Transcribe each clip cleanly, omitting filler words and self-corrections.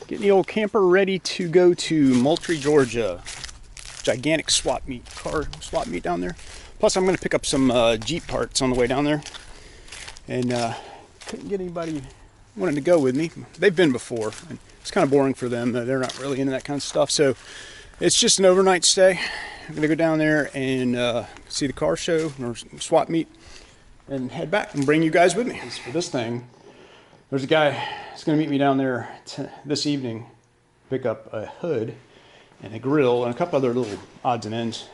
Getting the old camper ready to go to Moultrie, Georgia. Gigantic car swap meet down there. Plus, I'm going to pick up some Jeep parts on the way down there. And couldn't get anybody wanting to go with me. They've been before, and it's kind of boring for them. They're not really into that kind of stuff. So it's just an overnight stay. I'm going to go down there and see the car show or swap meet and head back and bring you guys with me. For this thing, there's a guy that's going to meet me down there this evening, pick up a hood and a grill and a couple other little odds and ends.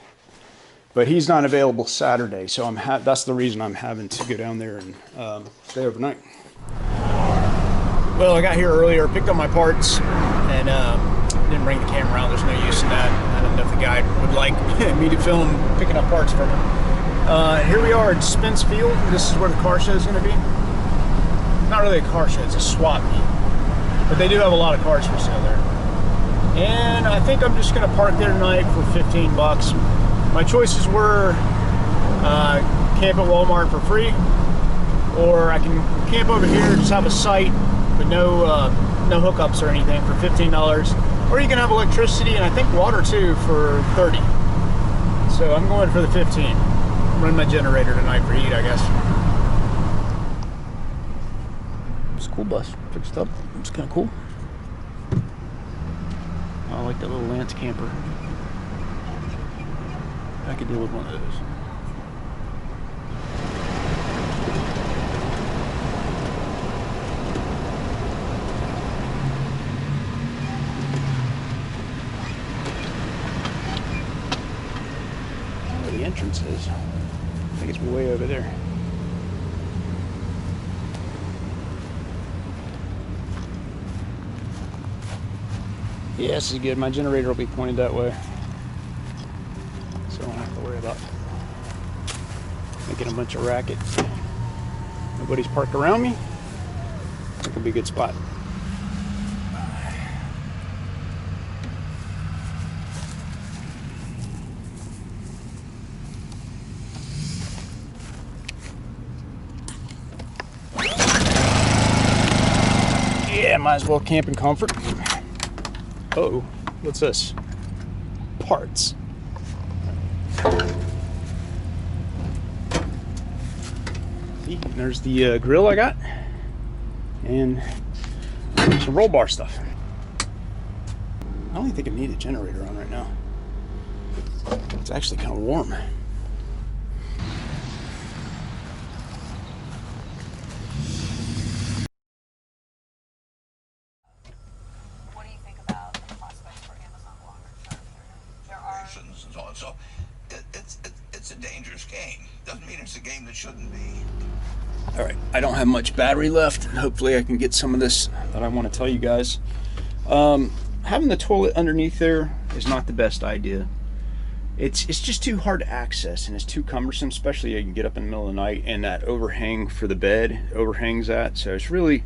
But he's not available Saturday, so that's the reason I'm having to go down there and stay overnight. Well, I got here earlier, picked up my parts, and didn't bring the camera out. There's no use in that. I don't know if the guy would like me to film picking up parts from him. Here we are at Spence Field. This is where the car show is going to be. Not really a car show, it's a swap meet. But they do have a lot of cars for sale there. And I think I'm just going to park there tonight for 15 bucks. My choices were camp at Walmart for free, or I can camp over here, just have a site with no hookups or anything for $15. Or you can have electricity and I think water too for 30. So I'm going for the 15. Run my generator tonight for heat, I guess. School bus fixed up. It's kind of cool. I like that little Lance camper. I could deal with one of those. Where the entrance is. I think it's way over there. Yeah, this is good. My generator will be pointed that way, so I don't have to worry about making a bunch of racket. Nobody's parked around me. It could be a good spot. Yeah, might as well camp in comfort. Oh, what's this? Parts. See, there's the grill I got, and some roll bar stuff. I don't even think I need a generator on right now. It's actually kind of warm. So it's a dangerous game. Doesn't mean it's a game that shouldn't be. All right, I don't have much battery left. Hopefully I can get some of this that I want to tell you guys. Having the toilet underneath there is not the best idea. It's just too hard to access, and it's too cumbersome, especially you can get up in the middle of the night, and that overhang for the bed overhangs that, so it's really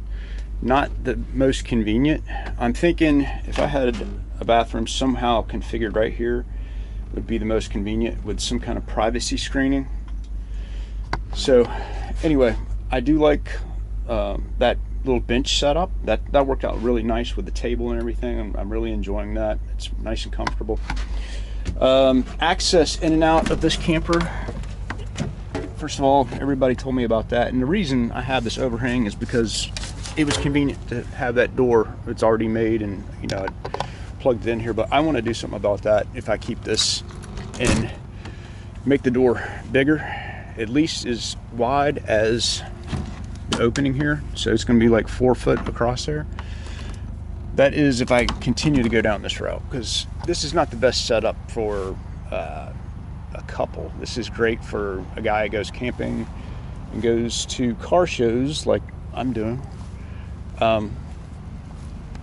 not the most convenient. I'm thinking if I had a bathroom somehow configured right here, would be the most convenient with some kind of privacy screening. So anyway, I do like that little bench setup. That worked out really nice with the table and everything. I'm really enjoying that. It's nice and comfortable. Access in and out of this camper, first of all, everybody told me about that, and the reason I have this overhang is because it was convenient to have that door. It's already made, and you know, plugged it in here, but I want to do something about that if I keep this and make the door bigger, at least as wide as the opening here. So it's going to be like 4 foot across there. That is if I continue to go down this route, because this is not the best setup for a couple. This is great for a guy who goes camping and goes to car shows like I'm doing.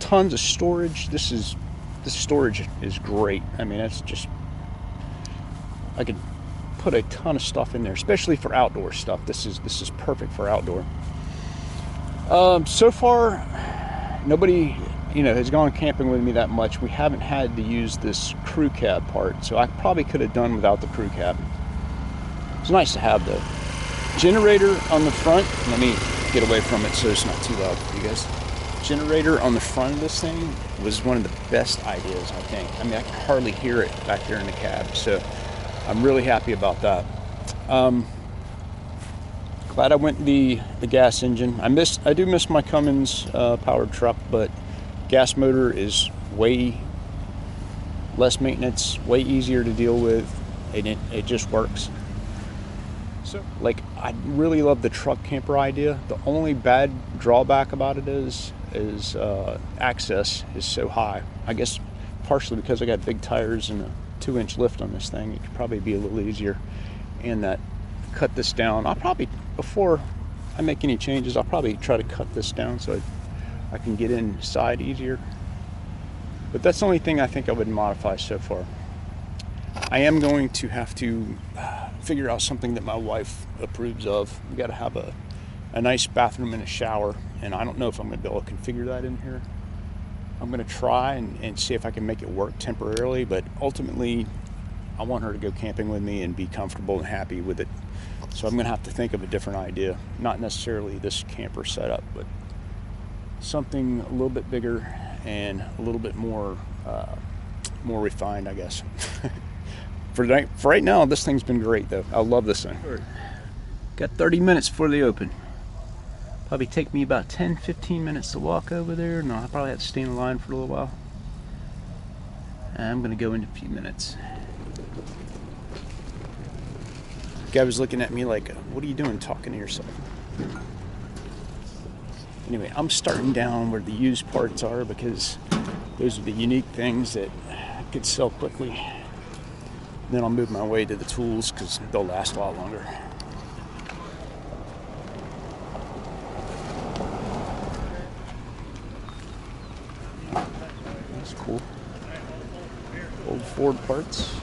Tons of storage. This storage is great. I mean, it's just, I could put a ton of stuff in there, especially for outdoor stuff. This is perfect for outdoor. So far, nobody, you know, has gone camping with me that much. We haven't had to use this crew cab part, so I probably could have done without the crew cab. It's nice to have the generator on the front. Let me get away from it so it's not too loud for you guys. generator on the front of this thing was one of the best ideas, I think. I mean, I can hardly hear it back there in the cab, so I'm really happy about that. Glad I went the gas engine. I do miss my Cummins powered truck, but gas motor is way less maintenance, way easier to deal with, and it just works. So, like, I really love the truck camper idea. The only bad drawback about it is access is so high. I guess partially because I got big tires and a 2-inch lift on this thing, it could probably be a little easier. And that cut this down. I'll probably, before I make any changes, I'll probably try to cut this down so I can get inside easier. But that's the only thing I think I would modify so far. I am going to have to figure out something that my wife approves of. We got to have a nice bathroom and a shower, and I don't know if I'm going to be able to configure that in here. I'm going to try and see if I can make it work temporarily, but ultimately I want her to go camping with me and be comfortable and happy with it. So I'm going to have to think of a different idea. Not necessarily this camper setup, but something a little bit bigger and a little bit more refined, I guess. For right now, this thing's been great, though. I love this thing. Got 30 minutes before they open. Probably take me about 10-15 minutes to walk over there, and I'll probably have to stay in line for a little while. I'm going to go in a few minutes. Guy was looking at me like, what are you doing talking to yourself? Anyway, I'm starting down where the used parts are because those are the unique things that could sell quickly. Then I'll move my way to the tools because they'll last a lot longer. That's cool. Old Ford parts.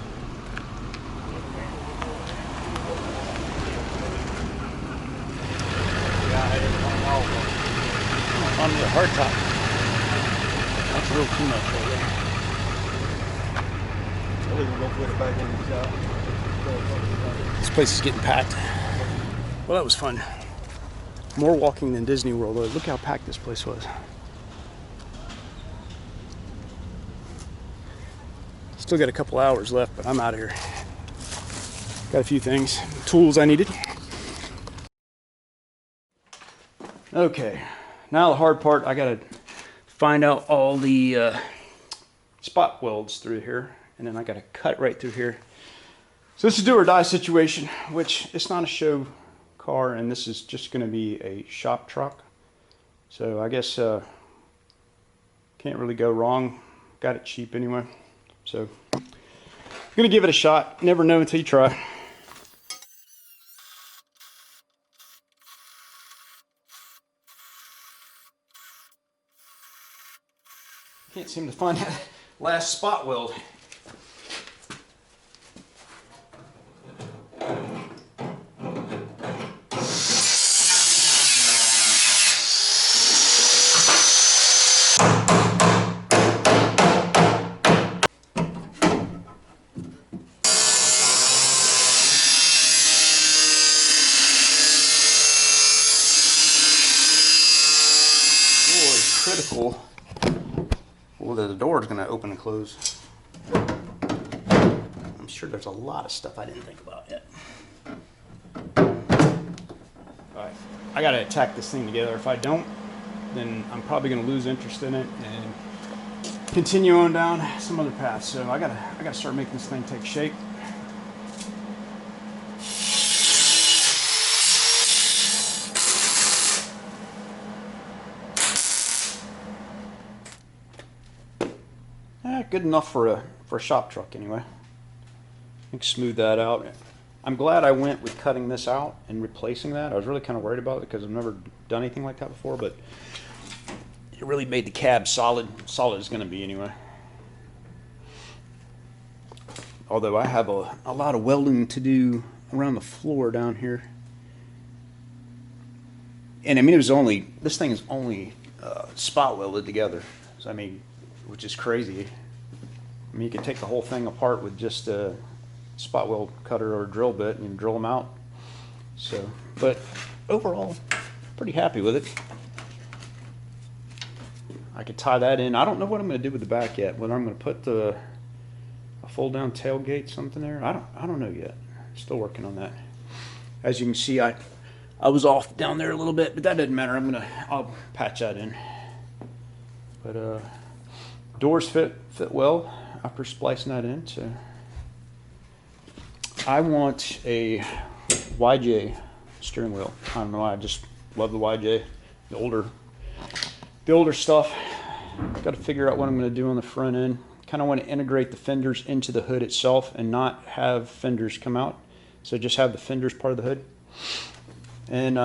On the hard top. That's a real too much right there. This place is getting packed. Well, that was fun. More walking than Disney World. Look how packed this place was. Still got a couple hours left, but I'm out of here. Got a few things, tools I needed. Okay, now the hard part, I gotta find out all the spot welds through here, and then I gotta cut right through here. So this is a do or die situation, which it's not a show car, and this is just gonna be a shop truck. So I guess can't really go wrong. Got it cheap anyway. So I'm gonna give it a shot. Never know until you try. Can't seem to find that last spot weld. Critical. Well, the door is going to open and close. I'm sure there's a lot of stuff I didn't think about yet. Alright, I got to attack this thing together. If I don't, then I'm probably going to lose interest in it and continue on down some other path. So I got to start making this thing take shape. Good enough for a shop truck anyway. I think smooth that out. I'm glad I went with cutting this out and replacing that. I was really kind of worried about it because I've never done anything like that before, but it really made the cab solid as going to be anyway. Although I have a lot of welding to do around the floor down here. And I mean, this thing is only spot welded together. So I mean, which is crazy. I mean, you could take the whole thing apart with just a spot weld cutter or a drill bit and drill them out. So, but overall, pretty happy with it. I could tie that in. I don't know what I'm going to do with the back yet. Whether I'm going to put a fold down tailgate something there. I don't know yet. Still working on that. As you can see, I was off down there a little bit, but that doesn't matter. I'll patch that in. But doors fit well after splicing that in. So I want a YJ steering wheel. I don't know why, I just love the YJ. The older stuff. Got to figure out what I'm going to do on the front end. Kind of want to integrate the fenders into the hood itself and not have fenders come out. So just have the fenders part of the hood. And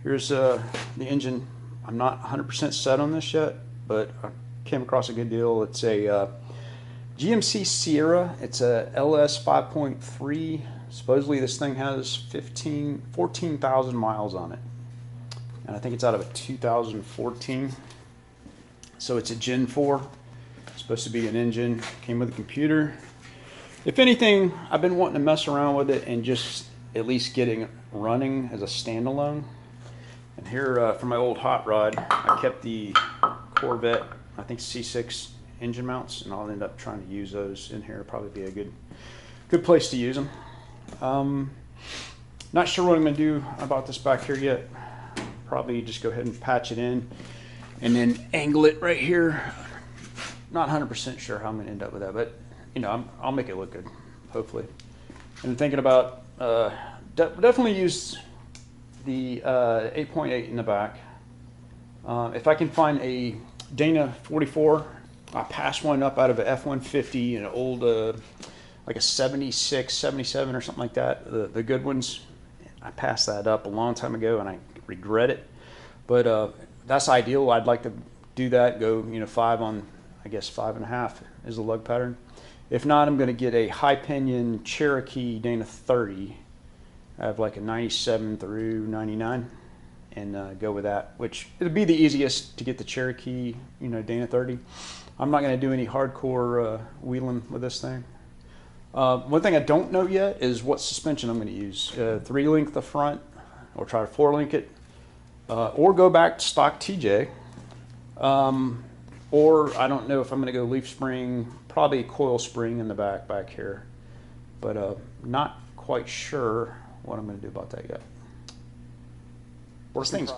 here's the engine. I'm not 100% set on this yet, but I came across a good deal. It's a GMC Sierra. It's a LS 5.3. Supposedly this thing has 14,000 miles on it. And I think it's out of a 2014. So it's a Gen 4. It's supposed to be an engine. Came with a computer. If anything, I've been wanting to mess around with it and just at least getting it running as a standalone. And here for my old hot rod, I kept the Corvette, I think C6 engine mounts, and I'll end up trying to use those in here. Probably be a good place to use them. Not sure what I'm going to do about this back here yet. Probably just go ahead and patch it in and then angle it right here. Not 100% sure how I'm going to end up with that, but you know, I'll make it look good, hopefully. And thinking about definitely use the 8.8 in the back. If I can find a Dana 44, I passed one up out of a F-150, an old like a 76, 77 or something like that. The good ones. I passed that up a long time ago, and I regret it. But that's ideal. I'd like to do that. Go 5 on, I guess 5.5 is the lug pattern. If not, I'm going to get a high pinion Cherokee Dana 30. I have like a 97 through 99 and go with that, which it'll be the easiest to get the Cherokee, Dana 30. I'm not going to do any hardcore wheeling with this thing. One thing I don't know yet is what suspension I'm going to use. 3-link the front, or try to 4-link it, or go back to stock TJ. Or I don't know if I'm going to go leaf spring, probably coil spring in the back here, but not quite sure what I'm going to do about that yet. This thing's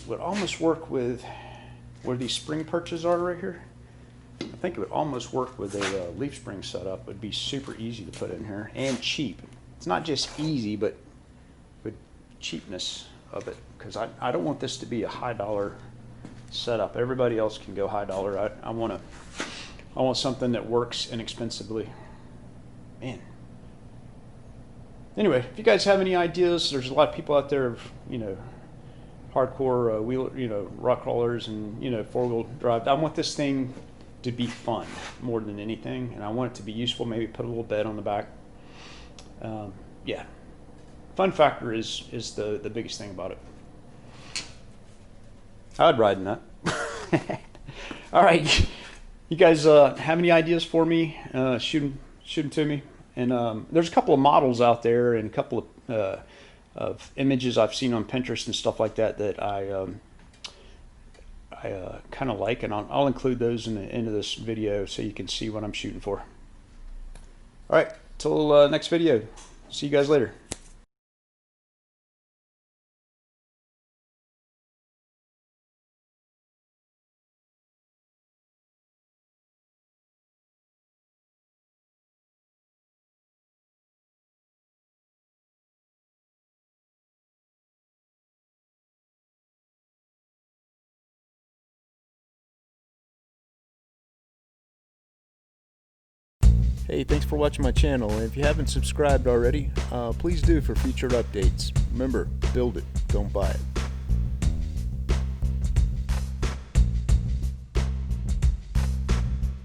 would almost work with where these spring perches are right here. I think it would almost work with a leaf spring setup. It would be super easy to put in here and cheap. It's not just easy, but with cheapness of it, because I don't want this to be a high dollar setup. Everybody else can go high dollar. I want something that works inexpensively. Man. Anyway, if you guys have any ideas, there's a lot of people out there, hardcore wheel, rock crawlers and 4-wheel drive. I want this thing to be fun more than anything, and I want it to be useful. Maybe put a little bed on the back. Yeah, fun factor is the biggest thing about it. I'd ride in that. All right, you guys have any ideas for me? Shoot them to me. And there's a couple of models out there and a couple of images I've seen on Pinterest and stuff like that that I kind of like, and I'll include those in the end of this video so you can see what I'm shooting for. All right, till next video. See you guys later. Hey, thanks for watching my channel, and if you haven't subscribed already, please do for future updates. Remember, build it, don't buy it.